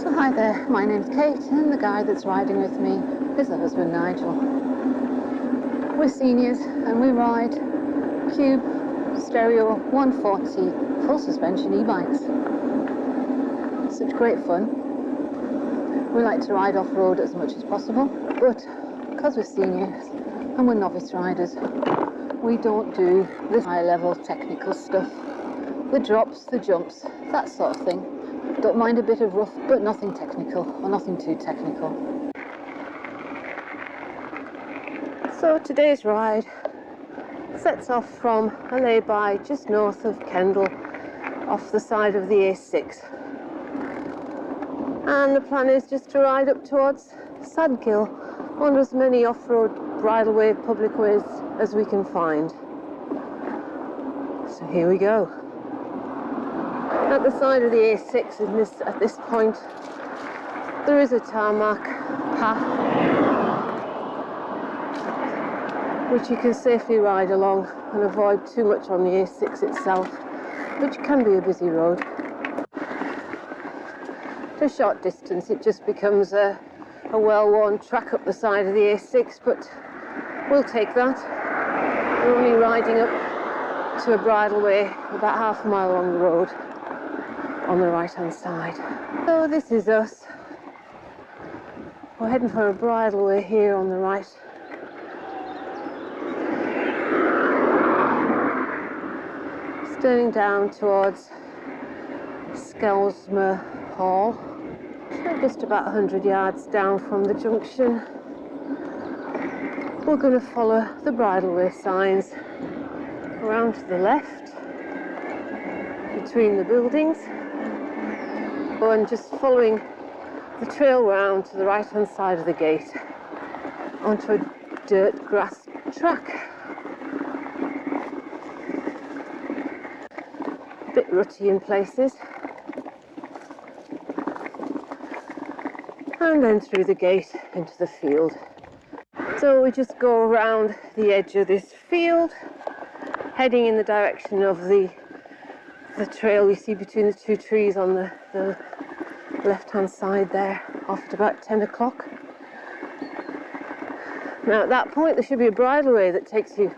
So hi there, my name's Kate and the guy that's riding with me is her husband Nigel. We're seniors and we ride Cube Stereo 140 full suspension e-bikes. Such great fun. We like to ride off-road as much as possible, but because we're seniors and we're novice riders, we don't do the high-level technical stuff. The drops, the jumps, that sort of thing. Don't mind a bit of rough, but nothing technical, or nothing too technical. So today's ride sets off from a lay-by just north of Kendal, off the side of the A6. And the plan is just to ride up towards Sadgill on as many off-road bridleway public ways as we can find. So here we go. At the side of the A6 at this point, there is a tarmac path which you can safely ride along and avoid too much on the A6 itself, which can be a busy road. At a short distance it just becomes a well-worn track up the side of the A6, but we'll take that. We're only riding up to a bridleway about half a mile along the road on the right hand side. So this is us. We're heading for a bridleway here on the right. Turning down towards Skelmersdale Hall. So just about 100 yards down from the junction. We're going to follow the bridleway signs around to the left between the buildings, and just following the trail round to the right hand side of the gate onto a dirt grass track. A bit rutty in places, and then through the gate into the field. So we just go around the edge of this field, heading in the direction of the trail we see between the two trees on the left hand side there, off at about 10 o'clock. Now at that point there should be a bridleway that takes you,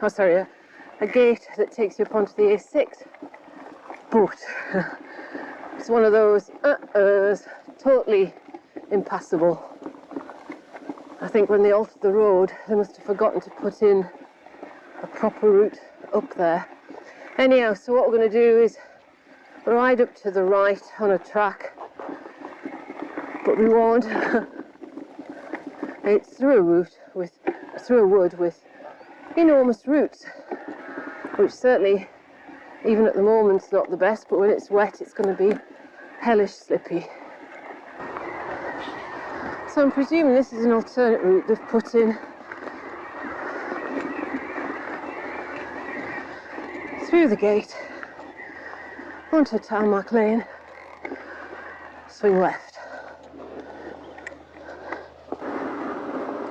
a gate that takes you up onto the A6, but it's one of those totally impassable. I think when they altered the road they must have forgotten to put in a proper route up there. Anyhow, so what we're going to do is ride up to the right on a track, but we won't. It's through a wood with enormous roots, which certainly, even at the moment, is not the best, but when it's wet it's going to be hellish slippy. So I'm presuming this is an alternate route they've put in. Through the gate, onto a tarmac lane, swing left.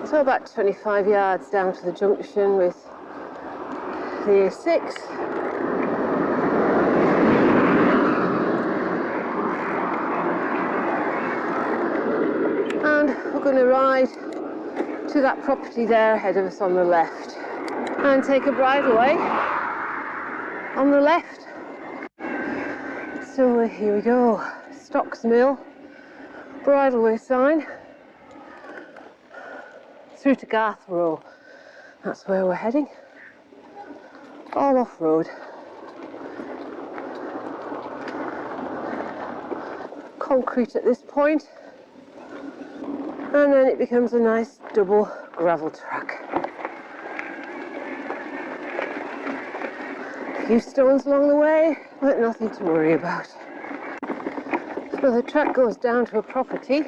So about 25 yards down to the junction with the A6. And we're going to ride to that property there ahead of us on the left and take a bridleway on the left. So here we go, Stocks Mill, bridleway sign, through to Garth Row. That's where we're heading, all off-road. Concrete at this point, and then it becomes a nice double gravel track. A few stones along the way, but nothing to worry about. So the track goes down to a property,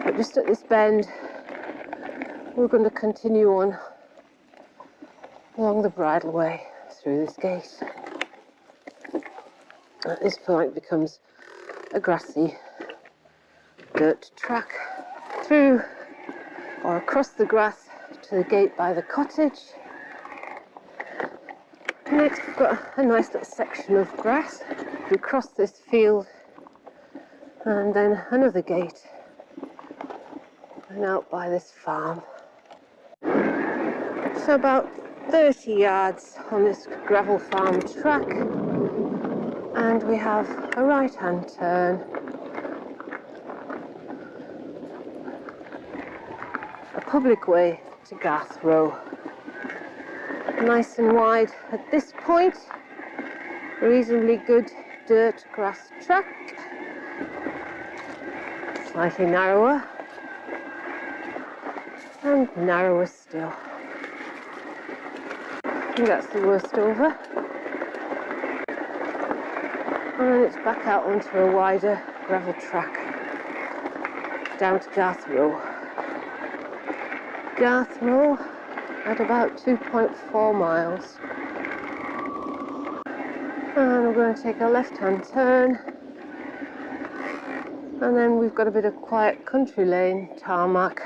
but just at this bend we're going to continue on along the bridleway through this gate. At this point it becomes a grassy dirt track through or across the grass to the gate by the cottage. Next we've got a nice little section of grass. We cross this field And then another gate. And out by this farm. So about 30 yards on this gravel farm track. And we have a right-hand turn. A public way to Garth Row. Nice and wide at this point. Reasonably good dirt grass track. Slightly narrower. And narrower still. I think that's the worst over. And then it's back out onto a wider gravel track. Down to Garth Row. Garth Row at about 2.4 miles. And we're going to take a left-hand turn. And then we've got a bit of quiet country lane tarmac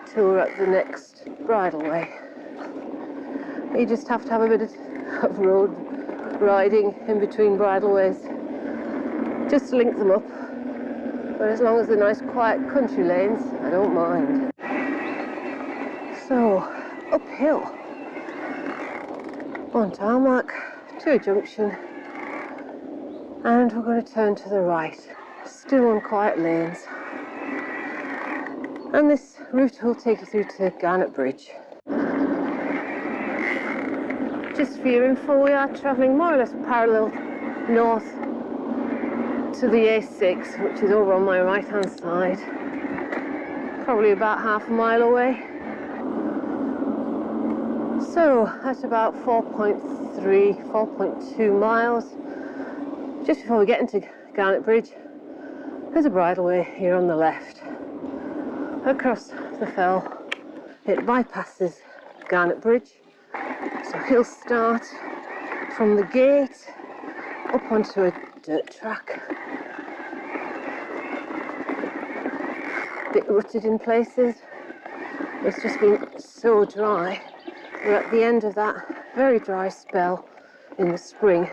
till we're at the next bridleway. You just have to have a bit of road riding in between bridleways just to link them up. But as long as they're nice quiet country lanes, I don't mind. So, uphill on tarmac to a junction, and we're going to turn to the right, still on quiet lanes. And this route will take you through to Garnett Bridge. Just for your info, we are travelling more or less parallel north to the A6, which is over on my right hand side, probably about half a mile away. So at about 4.2 miles, just before we get into Garnett Bridge, there's a bridleway here on the left. Across the fell, it bypasses Garnett Bridge, so he'll start from the gate up onto a dirt track. A bit rutted in places. It's just been so dry. We're at the end of that very dry spell in the spring.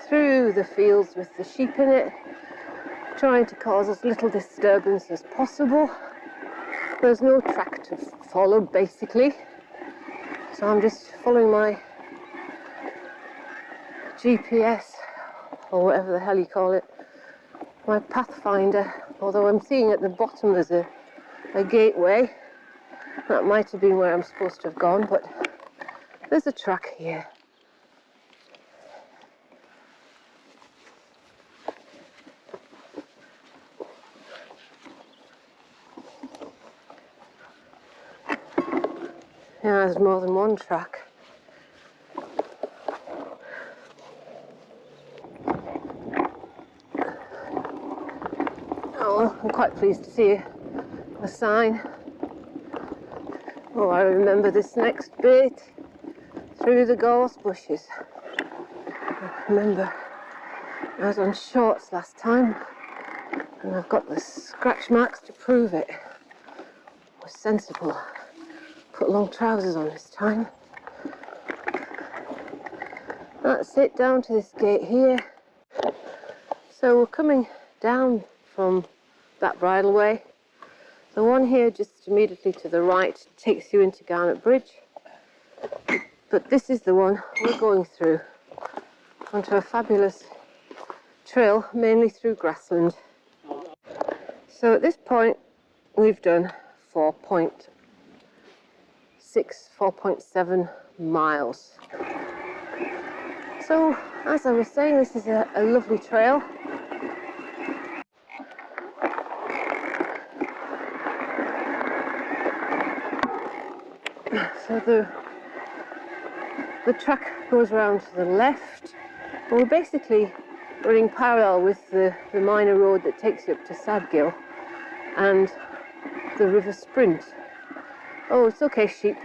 Through the fields with the sheep in it, trying to cause as little disturbance as possible. There's no track to follow, basically, so I'm just following my GPS, or whatever the hell you call it, my pathfinder, although I'm seeing at the bottom there's a gateway. That might have been where I'm supposed to have gone, but there's a track here. Yeah, there's more than one track. Oh, I'm quite pleased to see a sign. Oh, I remember this next bit through the gorse bushes. I remember I was on shorts last time, and I've got the scratch marks to prove it. It was sensible. Put long trousers on this time. That's it, down to this gate here. So we're coming down from that bridleway. The one here just immediately to the right takes you into Garnett Bridge. But this is the one we're going through onto a fabulous trail, mainly through Grassland. So at this point we've done 4.7 miles. So, as I was saying, this is a lovely trail. So the track goes around to the left. We're basically running parallel with the minor road that takes you up to Sadgill and the River Sprint. Oh, it's okay, sheep.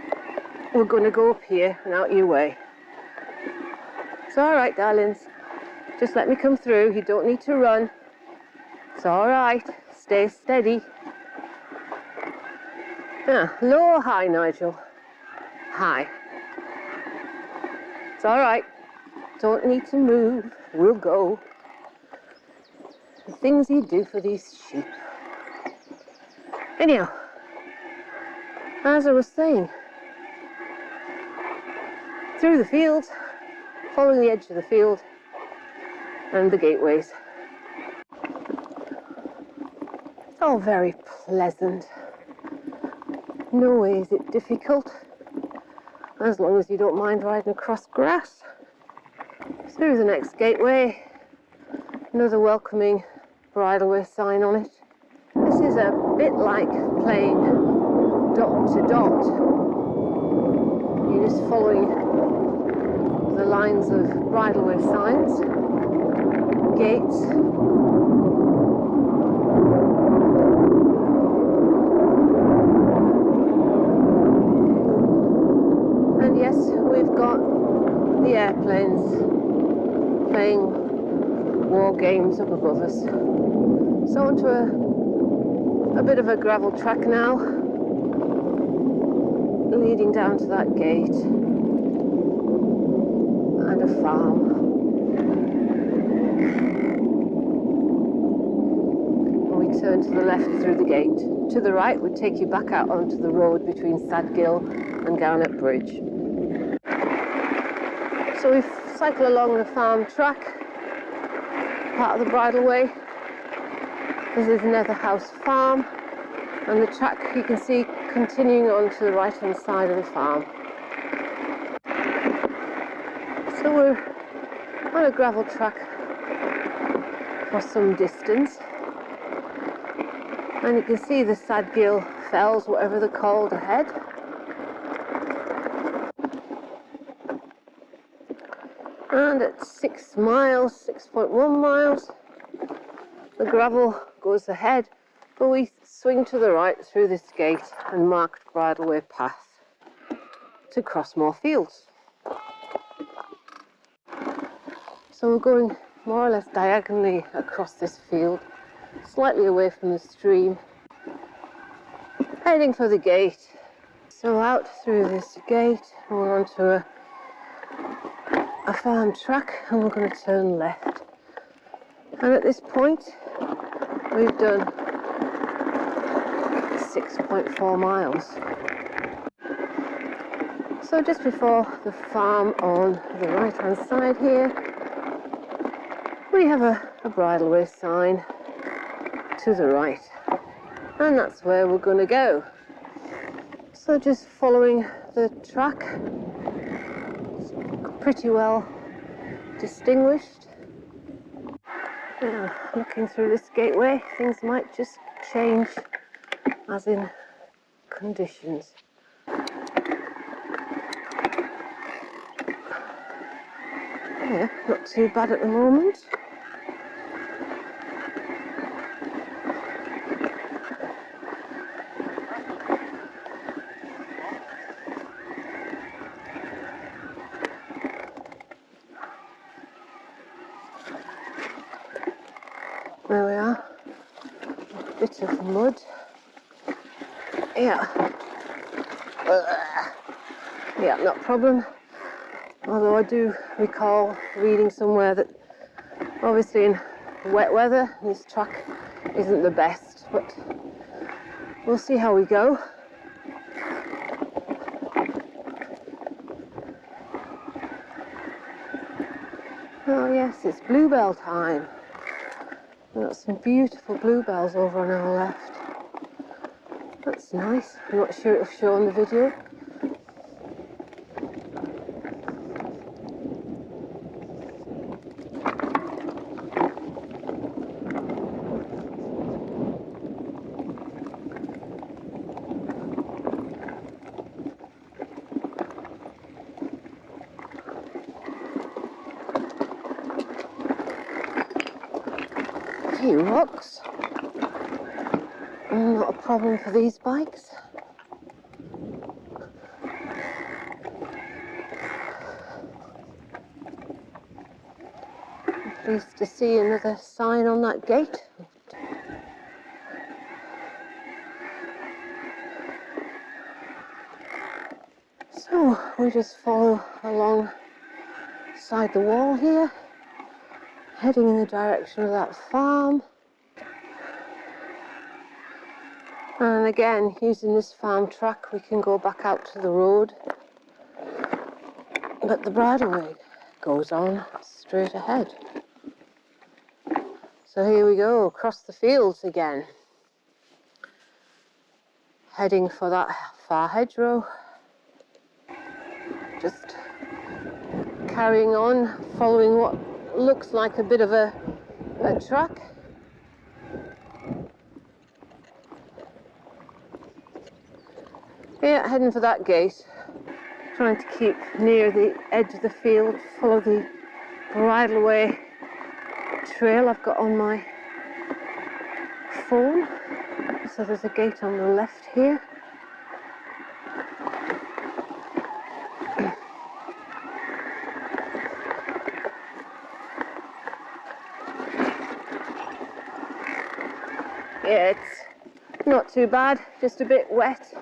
We're going to go up here and out your way. It's all right, darlings. Just let me come through. You don't need to run. It's all right. Stay steady. Low or high, Nigel? High. all right. Don't need to move. We'll go. The things you do for these sheep. Anyhow, as I was saying, through the fields, following the edge of the field and the gateways. It's all very pleasant. No way is it difficult, as long as you don't mind riding across grass. Through the next gateway, another welcoming bridleway sign on it. This is a bit like playing dot to dot. You're just following the lines of bridleway signs, gates, and yes, we've got the airplanes playing war games up above us. So onto a bit of a gravel track now, leading down to that gate and a farm. And we turn to the left through the gate. To the right would take you back out onto the road between Sadgill and Garnett Bridge. So we cycle along the farm track, part of the bridleway. This is Netherhouse Farm, and the track you can see continuing on to the right hand side of the farm. So we're on a gravel track for some distance, and you can see the Sadgill fells, whatever they're called, ahead. And at 6 miles, 6.1 miles, the gravel goes ahead, but we swing to the right through this gate and marked bridleway path to cross more fields. So we're going more or less diagonally across this field, slightly away from the stream, heading for the gate. So out through this gate, we're onto a farm track, and we're going to turn left. And at this point, we've done 6.4 miles. So just before the farm on the right hand side here, we have a bridleway sign to the right, and that's where we're going to go. So just following the track, it's pretty well distinguished. Looking through this gateway, things might just change, as in conditions. Yeah, not too bad at the moment. There we are, a bit of mud. Yeah, yeah, not a problem. Although I do recall reading somewhere that obviously in wet weather this track isn't the best, but we'll see how we go. Oh yes, it's bluebell time. We've got some beautiful bluebells over on our left. That's nice. I'm not sure it'll show on the video. A few rocks. Not a problem for these bikes. I'm pleased to see another sign on that gate. So we just follow along inside the wall here, heading in the direction of that farm. And again, using this farm track, we can go back out to the road. But the bridleway goes on straight ahead. So here we go, across the fields again. Heading for that far hedgerow. Just carrying on, following what looks like a bit of a track. Yeah, heading for that gate. Trying to keep near the edge of the field, follow the bridleway trail I've got on my phone. So there's a gate on the left here. Yeah, it's not too bad, just a bit wet.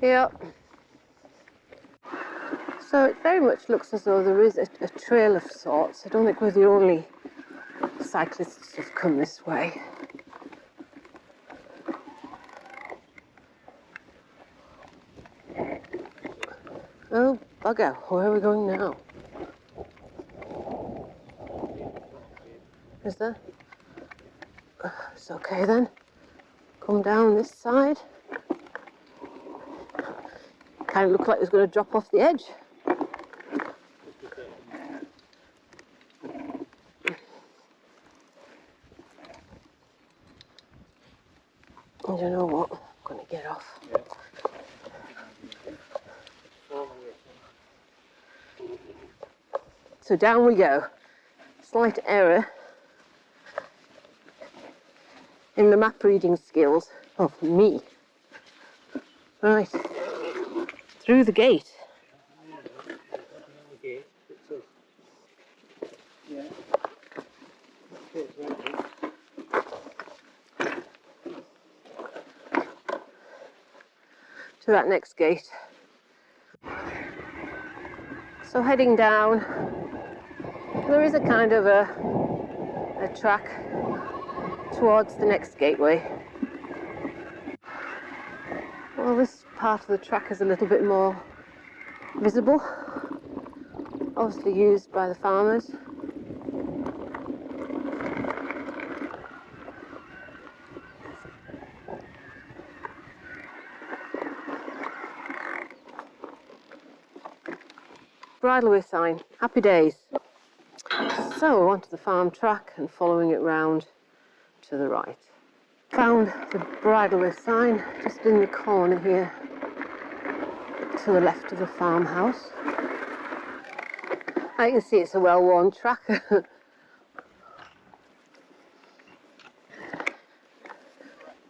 Yep. So it very much looks as though there is a trail of sorts. I don't think we're the only cyclists who've come this way. Oh, bugger, where are we going now? Is there? It's okay then. Come down this side. Kind of looked like it was going to drop off the edge. I don't know what, I'm going to get off. So down we go. Slight error in the map reading skills of me. Right, through the gate. To that next gate. So heading down, there is a kind of a track towards the next gateway. Well, this part of the track is a little bit more visible, obviously used by the farmers. Bridleway sign, happy days. So onto the farm track and following it round to the right. Found the bridleway sign just in the corner here to the left of the farmhouse. I can see it's a well-worn track.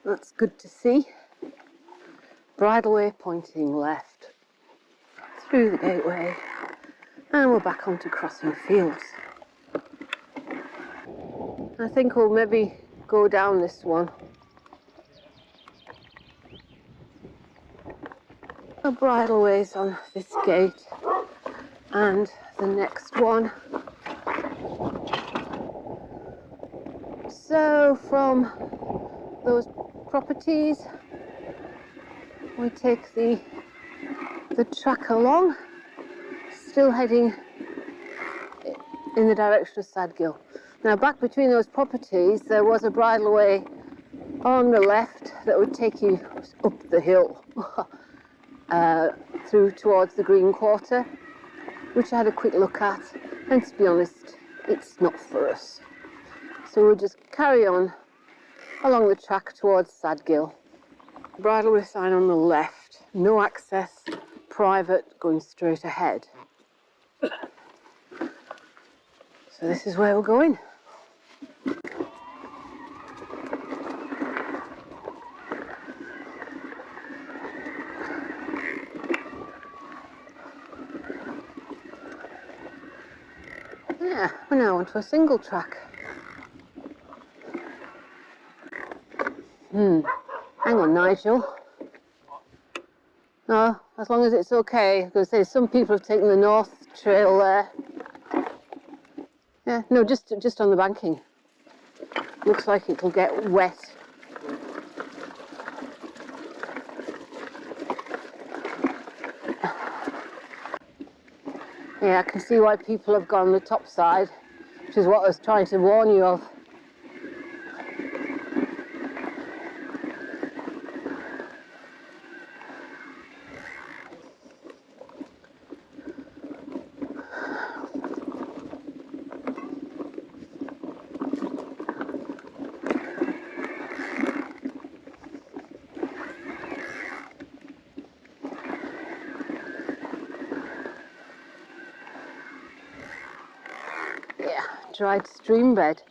That's good to see. Bridleway pointing left through the gateway, and we're back onto crossing fields. I think we'll maybe go down this one. The bridleways on this gate and the next one. So from those properties we take the track along, still heading in the direction of Sadgill. Now back between those properties there was a bridleway on the left that would take you up the hill through towards the Green Quarter, which I had a quick look at, and to be honest, it's not for us. So we'll just carry on along the track towards Sadgill. Bridleway sign on the left. no access, private, going straight ahead. So this is where we're going. Yeah, we're now onto a single track. Hang on, Nigel. No, as long as it's okay. I was going to say, some people have taken the north trail there. Yeah, no, just on the banking. Looks like it'll get wet. Yeah, I can see why people have gone the top side, which is what I was trying to warn you of. Dried stream bed.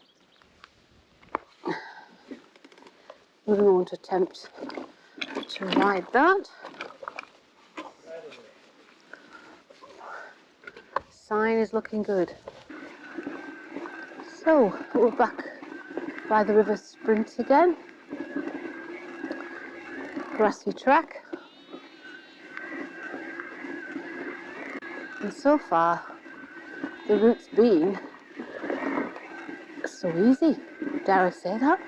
We won't attempt to ride that. Sign is looking good. So we're back by the river Sprint again. Grassy track. And so far the route's been so easy. Dare I say that?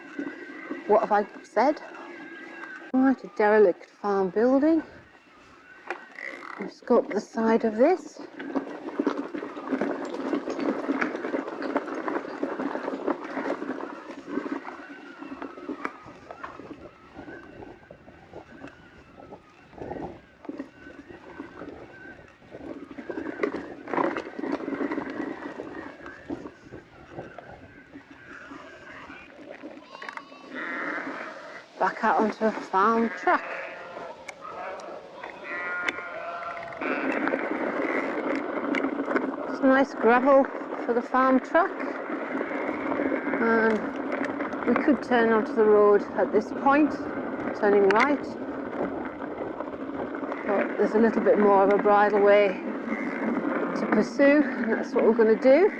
What have I said? Right, a derelict farm building. Let's go up the side of this. Back out onto a farm track. It's nice gravel for the farm track, and we could turn onto the road at this point, turning right, but there's a little bit more of a bridleway to pursue, and that's what we're going to do.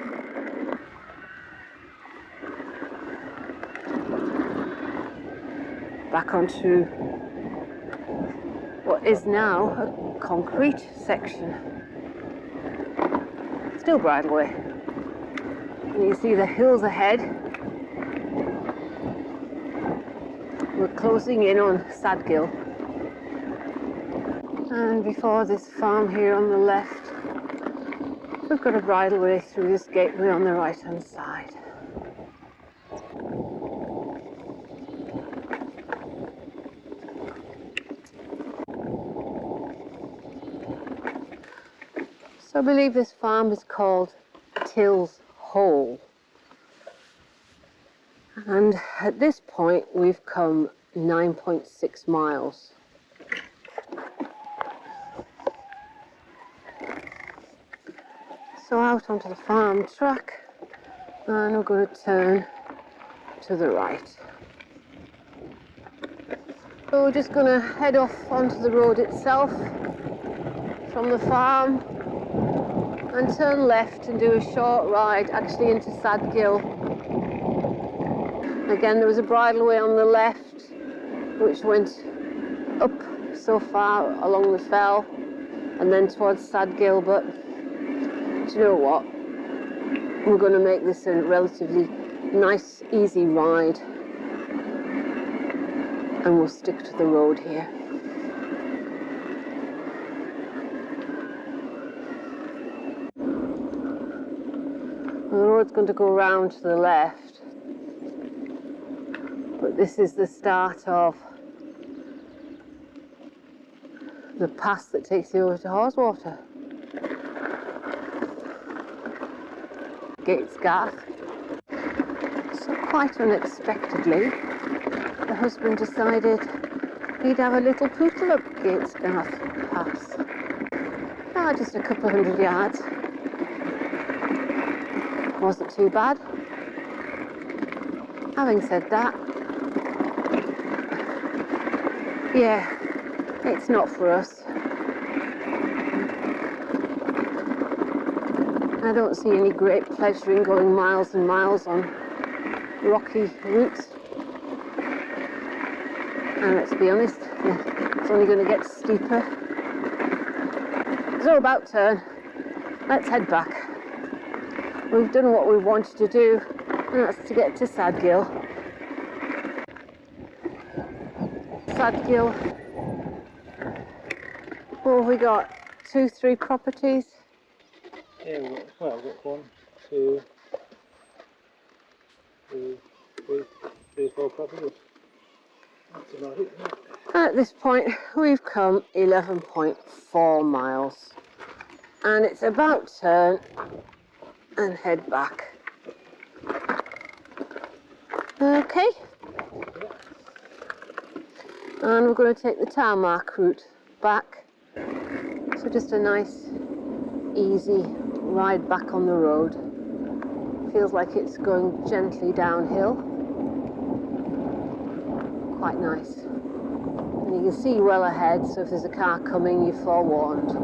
Back onto what is now a concrete section. Still bridleway. And you see the hills ahead. We're closing in on Sadgill. And before this farm here on the left, we've got a bridleway through this gateway on the right hand side. So I believe this farm is called Till's Hole. And at this point we've come 9.6 miles. So out onto the farm track, and we're going to turn to the right. So we're just going to head off onto the road itself from the farm and turn left and do a short ride actually into Sadgill. Again, there was a bridleway on the left which went up so far along the fell and then towards Sadgill, but do you know what? We're going to make this a relatively nice, easy ride, and we'll stick to the road here. The road's going to go round to the left, but this is the start of the pass that takes you over to Haweswater. Gatesgarth. So quite unexpectedly, the husband decided we'd have a little pootle up Gatesgarth Pass. Ah, just a couple of 100 yards. Wasn't too bad. Having said that, yeah, it's not for us. I don't see any great pleasure in going miles and miles on rocky routes. And let's be honest, it's only going to get steeper. So about turn, let's head back. We've done what we wanted to do, and that's to get to Sadgill. Sadgill. What have we got? 2, 3 properties? Yeah, we've got 1, 2, 3, 4 properties. That's about it, isn't it? At this point, we've come 11.4 miles. And it's about turn and head back. Okay. And we're going to take the tarmac route back. So just a nice, easy ride back on the road. Feels like it's going gently downhill. Quite nice. And you can see well ahead, so if there's a car coming, you're forewarned.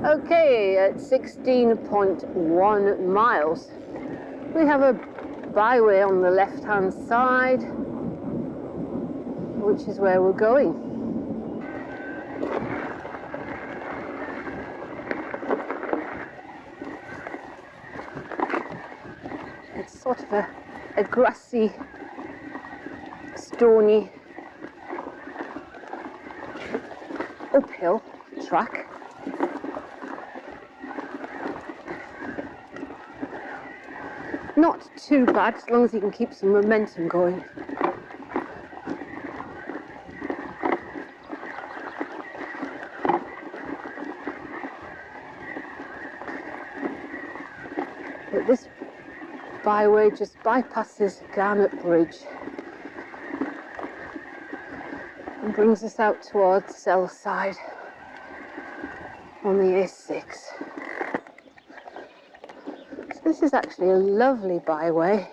Okay, at 16.1 miles, we have a byway on the left-hand side, which is where we're going. It's sort of a grassy, stony, uphill track. Not too bad, as long as you can keep some momentum going. But this byway just bypasses Garnett Bridge and brings us out towards Sellside on the A6. This is actually a lovely byway.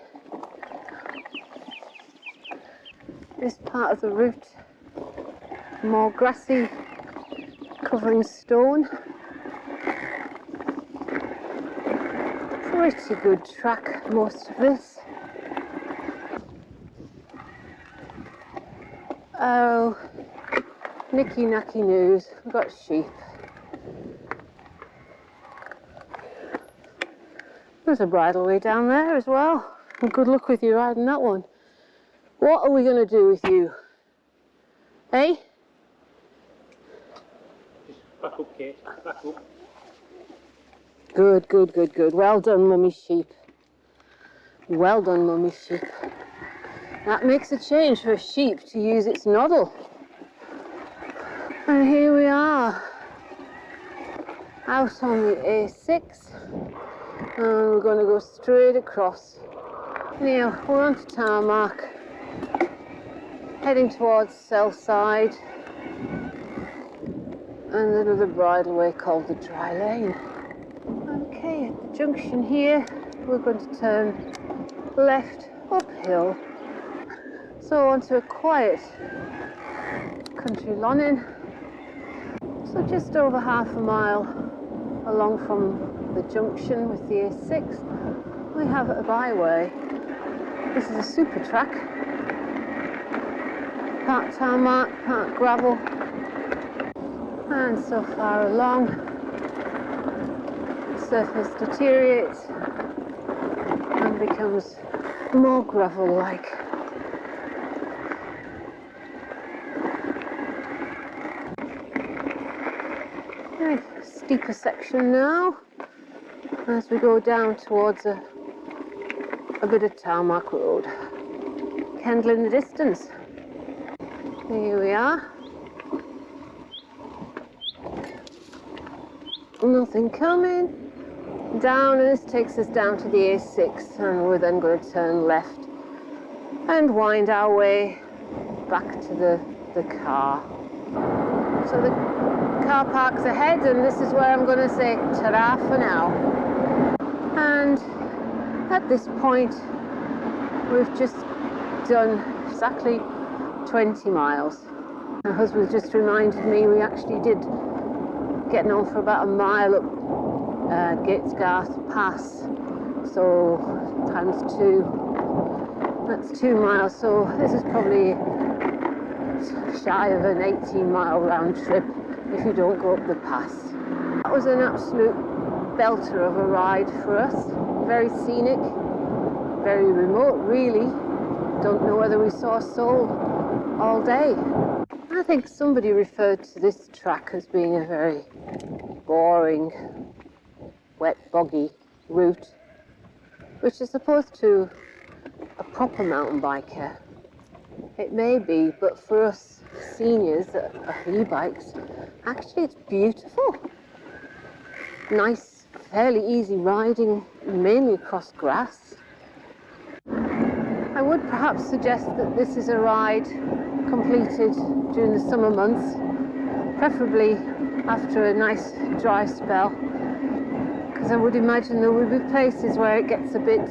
This part of the route, more grassy, covering stone. Pretty good track, most of this. Oh, nicky nacky news, we've got sheep. There's a bridleway down there as well. And good luck with you riding that one. What are we going to do with you? Eh? Just back up, Kate. Back up. Good, good, good, good. Well done, mummy sheep. Well done, mummy sheep. That makes a change for a sheep to use its noddle. And here we are. Out on the A6. And we're going to go straight across. Now we're onto tarmac, heading towards Sellside, and another bridleway called the Dry Lane. Okay, at the junction here, we're going to turn left uphill, so onto a quiet country lonin. So just over half a mile along from the junction with the A6, we have a byway. This is a super track. Part tarmac, part gravel. And so far along, the surface deteriorates and becomes more gravel-like. Right, steeper section now, as we go down towards a bit of tarmac road. Kendal in the distance. Here we are. Nothing coming. Down, and this takes us down to the A6, and we're then going to turn left and wind our way back to the the car. So the car park's ahead, and this is where I'm going to say ta-ra for now. And at this point, we've just done exactly 20 miles. My husband just reminded me we actually did getting on for about a mile up Gatesgarth Pass. So times 2, that's 2 miles. So this is probably shy of an 18-mile round trip if you don't go up the pass. That was an absolute belter of a ride for us. Very scenic, very remote really. Don't know whether we saw a soul all day. I think somebody referred to this track as being a very boring, wet, boggy route, which is opposed to a proper mountain biker. It may be, but for us seniors that are e-bikes, actually it's beautiful. Nice, fairly easy riding, mainly across grass. I would perhaps suggest that this is a ride completed during the summer months, preferably after a nice dry spell, because I would imagine there would be places where it gets a bit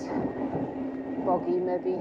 boggy maybe.